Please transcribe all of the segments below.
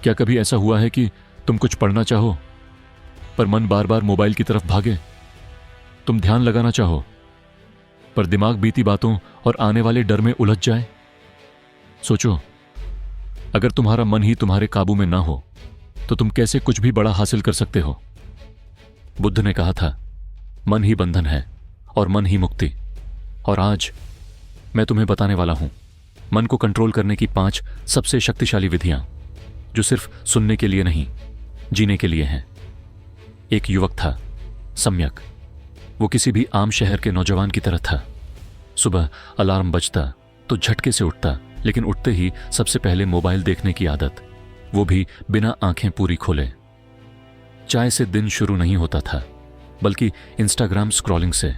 क्या कभी ऐसा हुआ है कि तुम कुछ पढ़ना चाहो पर मन बार बार मोबाइल की तरफ भागे? तुम ध्यान लगाना चाहो पर दिमाग बीती बातों और आने वाले डर में उलझ जाए? सोचो, अगर तुम्हारा मन ही तुम्हारे काबू में ना हो तो तुम कैसे कुछ भी बड़ा हासिल कर सकते हो? बुद्ध ने कहा था, मन ही बंधन है और मन ही मुक्ति। और आज मैं तुम्हें बताने वाला हूं मन को कंट्रोल करने की 5 सबसे शक्तिशाली विधियां, जो सिर्फ सुनने के लिए नहीं, जीने के लिए हैं। एक युवक था, सम्यक। वो किसी भी आम शहर के नौजवान की तरह था। सुबह अलार्म बजता तो झटके से उठता, लेकिन उठते ही सबसे पहले मोबाइल देखने की आदत, वो भी बिना आंखें पूरी खोले। चाय से दिन शुरू नहीं होता था, बल्कि इंस्टाग्राम स्क्रॉलिंग से।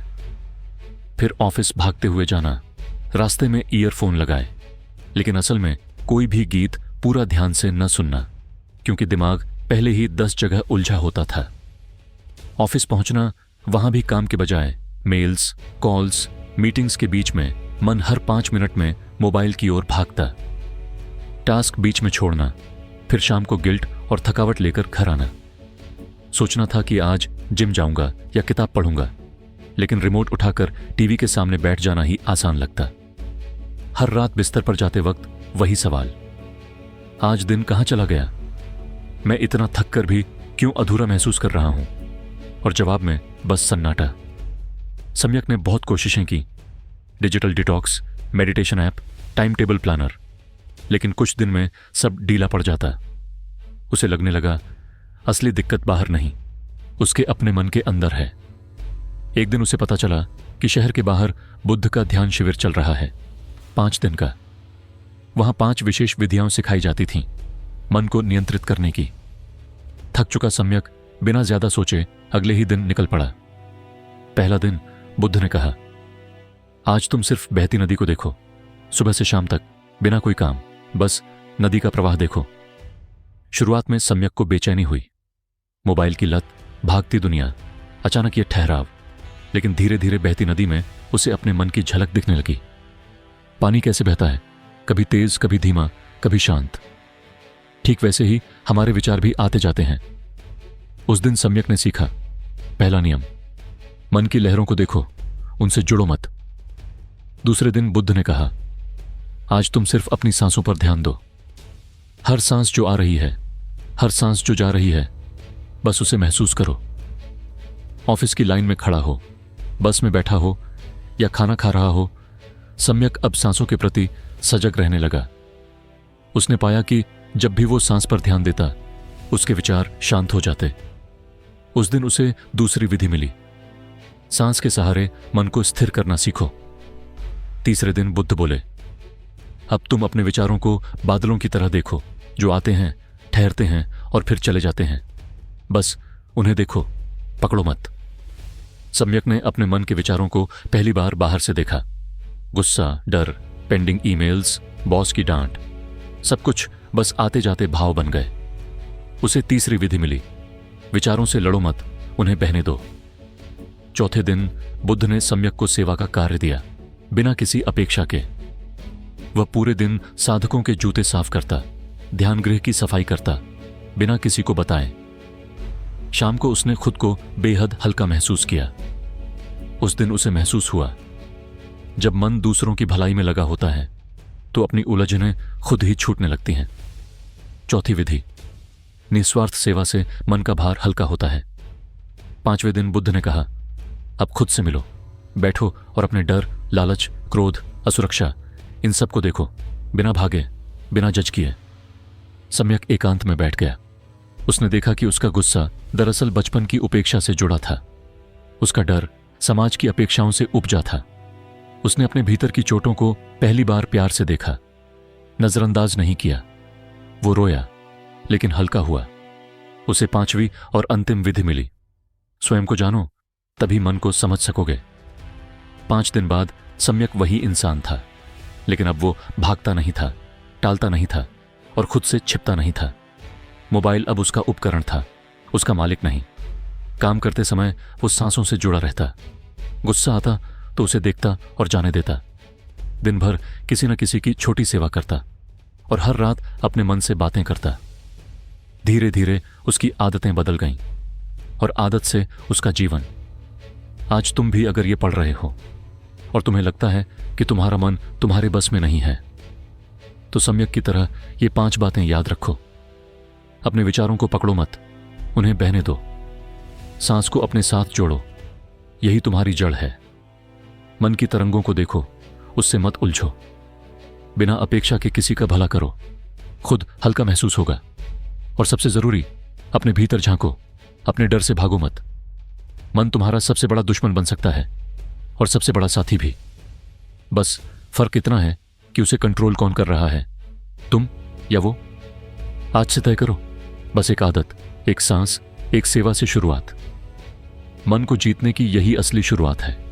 फिर ऑफिस भागते हुए जाना, रास्ते में ईयरफोन लगाए, लेकिन असल में कोई भी गीत पूरा ध्यान से न सुनना, क्योंकि दिमाग पहले ही 10 जगह उलझा होता था। ऑफिस पहुंचना, वहां भी काम के बजाय मेल्स, कॉल्स, मीटिंग्स के बीच में मन हर 5 मिनट में मोबाइल की ओर भागता। टास्क बीच में छोड़ना, फिर शाम को गिल्ट और थकावट लेकर घर आना। सोचना था कि आज जिम जाऊंगा या किताब पढ़ूंगा, लेकिन रिमोट उठाकर टीवी के सामने बैठ जाना ही आसान लगता। हर रात बिस्तर पर जाते वक्त वही सवाल, आज दिन कहां चला गया? मैं इतना थक कर भी क्यों अधूरा महसूस कर रहा हूं? और जवाब में बस सन्नाटा। सम्यक ने बहुत कोशिशें की, digital detox, meditation app, time table planner, लेकिन कुछ दिन में सब ढीला पड़ जाता। उसे लगने लगा असली दिक्कत बाहर नहीं, उसके अपने मन के अंदर है। एक दिन उसे पता चला कि शहर के बाहर बुद्ध का ध्यान शिविर चल रहा है, 5 दिन का। वहां 5 विशेष विधियां सिखाई जाती थीं मन को नियंत्रित करने की। थक चुका सम्यक बिना ज्यादा सोचे अगले ही दिन निकल पड़ा। पहला दिन बुद्ध ने कहा, आज तुम सिर्फ बहती नदी को देखो, सुबह से शाम तक बिना कोई काम, बस नदी का प्रवाह देखो। शुरुआत में सम्यक को बेचैनी हुई, मोबाइल की लत, भागती दुनिया, अचानक ये ठहराव। लेकिन धीरे धीरे बहती नदी में उसे अपने मन की झलक दिखने लगी। पानी कैसे बहता है, कभी तेज, कभी धीमा, कभी शांत। ठीक वैसे ही हमारे विचार भी आते जाते हैं। उस दिन सम्यक ने सीखा, पहला नियम, मन की लहरों को देखो, उनसे जुड़ो मत। दूसरे दिन बुद्ध ने कहा, आज तुम सिर्फ अपनी सांसों पर ध्यान दो। हर सांस जो आ रही है, हर सांस जो जा रही है, बस उसे महसूस करो। ऑफिस की लाइन में खड़ा हो, बस में बैठा हो या खाना खा रहा हो, सम्यक अब सांसों के प्रति सजग रहने लगा। उसने पाया कि जब भी वो सांस पर ध्यान देता, उसके विचार शांत हो जाते। उस दिन उसे दूसरी विधि मिली, सांस के सहारे मन को स्थिर करना सीखो। तीसरे दिन बुद्ध बोले, अब तुम अपने विचारों को बादलों की तरह देखो, जो आते हैं, ठहरते हैं और फिर चले जाते हैं। बस उन्हें देखो, पकड़ो मत। सम्यक ने अपने मन के विचारों को पहली बार बाहर से देखा। गुस्सा, डर, पेंडिंग ईमेल्स, बॉस की डांट, सब कुछ बस आते जाते भाव बन गए। उसे तीसरी विधि मिली, विचारों से लड़ो मत, उन्हें बहने दो। चौथे दिन बुद्ध ने सम्यक को सेवा का कार्य दिया, बिना किसी अपेक्षा के। वह पूरे दिन साधकों के जूते साफ करता, ध्यान गृह की सफाई करता, बिना किसी को बताए। शाम को उसने खुद को बेहद हल्का महसूस किया। उस दिन उसे महसूस हुआ, जब मन दूसरों की भलाई में लगा होता है तो अपनी उलझनें खुद ही छूटने लगती हैं। चौथी विधि, निस्वार्थ सेवा से मन का भार हल्का होता है। 5वें दिन बुद्ध ने कहा, अब खुद से मिलो, बैठो और अपने डर, लालच, क्रोध, असुरक्षा, इन सब को देखो, बिना भागे, बिना जज किए। सम्यक एकांत में बैठ गया। उसने देखा कि उसका गुस्सा दरअसल बचपन की उपेक्षा से जुड़ा था। उसका डर समाज की अपेक्षाओं से उपजा था। उसने अपने भीतर की चोटों को पहली बार प्यार से देखा, नजरअंदाज नहीं किया। वो रोया, लेकिन हल्का हुआ। उसे 5वीं और अंतिम विधि मिली, स्वयं को जानो, तभी मन को समझ सकोगे। 5 दिन बाद सम्यक वही इंसान था, लेकिन अब वो भागता नहीं था, टालता नहीं था और खुद से छिपता नहीं था। मोबाइल अब उसका उपकरण था, उसका मालिक नहीं। काम करते समय वो सांसों से जुड़ा रहता। गुस्सा आता तो उसे देखता और जाने देता। दिन भर किसी न किसी की छोटी सेवा करता और हर रात अपने मन से बातें करता। धीरे धीरे उसकी आदतें बदल गईं और आदत से उसका जीवन। आज तुम भी अगर ये पढ़ रहे हो और तुम्हें लगता है कि तुम्हारा मन तुम्हारे बस में नहीं है, तो सम्यक की तरह ये 5 बातें याद रखो। अपने विचारों को पकड़ो मत, उन्हें बहने दो। सांस को अपने साथ जोड़ो, यही तुम्हारी जड़ है। मन की तरंगों को देखो, उससे मत उलझो। बिना अपेक्षा के किसी का भला करो, खुद हल्का महसूस होगा। और सबसे जरूरी, अपने भीतर झांको, अपने डर से भागो मत। मन तुम्हारा सबसे बड़ा दुश्मन बन सकता है और सबसे बड़ा साथी भी। बस फर्क इतना है कि उसे कंट्रोल कौन कर रहा है, तुम या वो। आज से तय करो, बस एक आदत, एक सांस, एक सेवा से शुरुआत। मन को जीतने की यही असली शुरुआत है।